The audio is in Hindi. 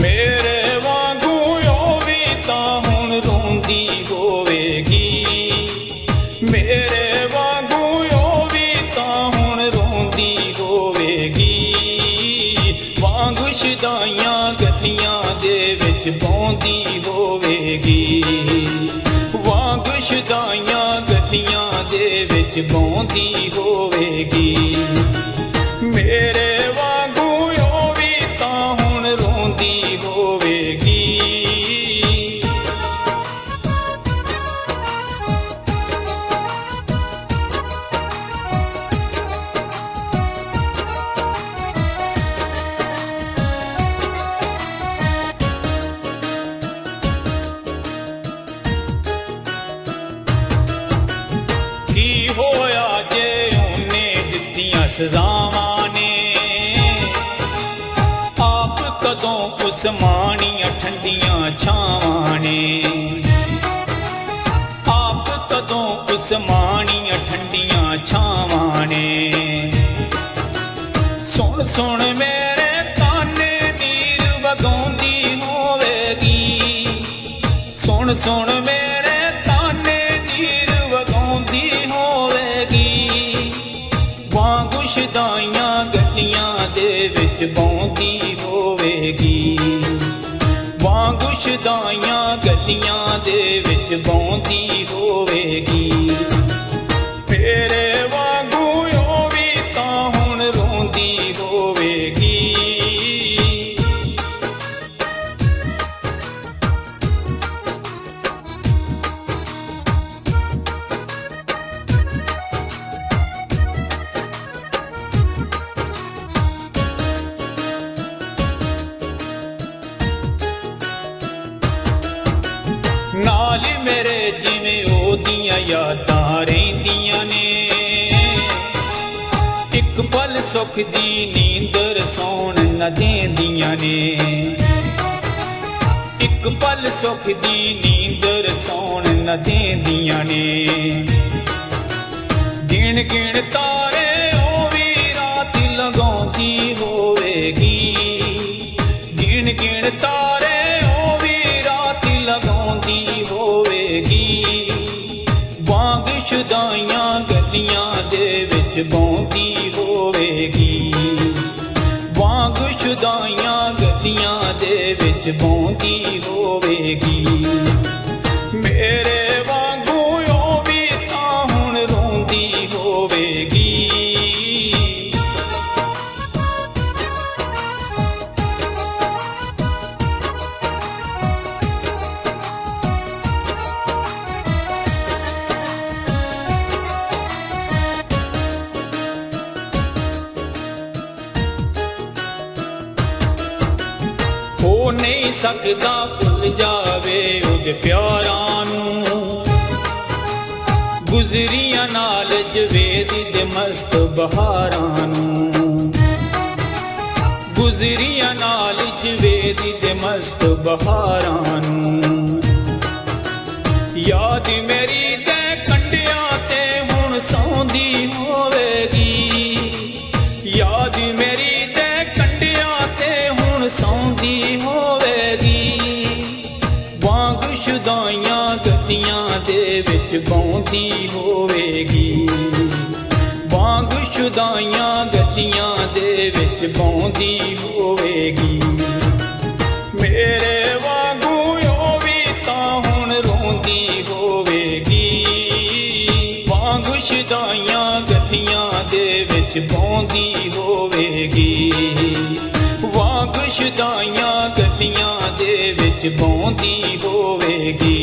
मेरे वांगू ओ भी तां हुण रोंदी होवेगी। मेरे वांगू ओ भी तां हुण रोंदी होवेगी। वांग शदाइयां गलियां दे विच बौंदी होवेगी। वांग शदाइयां गलियां दे विच बौंदी होवेगी। मेरे वांगू ओ भी तां हुण रोंदी होवेगी। की होया जे उन्ने दित्तियां सज़ावां ने, आप कदों कुसमानियां ठंडियां छावां ने। आप कदों कुसमानियां ठंडियां छावां ने। सुन सुन मेरे ताने नीर वगाउंदी होवेगी। सुन सुन मेरे ताने नीर वगाउंदी होवेगी। वांग शदाइयां गलियां दे विच बौंदी होवेगी। वांग शदाइयां गलियां दे विच बौंदी होवेगी। मेरे वांगू ओ भी तां हुण रोंदी होवेगी। नाल मेरे जिवें ओदियां यादां रहिंदियां ने। एक पल सुख दी नींदर सौण न देंदियां ने। एक पल सुख दी नींदर सौण न देंदियां ने। गिण गिण तारे ओ भी रात लगाउंदी होवेगी। गिण गिण तारे ओ भी रात लगाउंदी होवेगी। वांग शदाइयां गलियां दे विच बौंदी होवेगी। वांग शदाइयां गलियां दे विच बौंदी होवेगी। मेरे वांगू ओ भी तां हुण रोंदी होवेगी। हो नहीं सकदा भुल जावे उहदे प्यारां नूं। गुजरियां नाल जवेद दे मस्त बहारां नूं। गुजरियां नाल जवेद दे मस्त बहारां नूं। याद मेरी दे कंडियां ते हुण सौंदी होवेगी। याद मेरी दे कंडियां ते हुण सौंदी होवेगी। वांग शदाइयां गलियां दे विच बौंदी होवेगी। वांग शदाइयां गलियां दे विच बौंदी होवेगी। मेरे वांगू ओ भी तां हुण रोंदी होवेगी। वांग शदाइयां गलियां दे विच बौंदी होवेगी। वांग शदाइयां गलियां दे विच बौंदी होवेगी।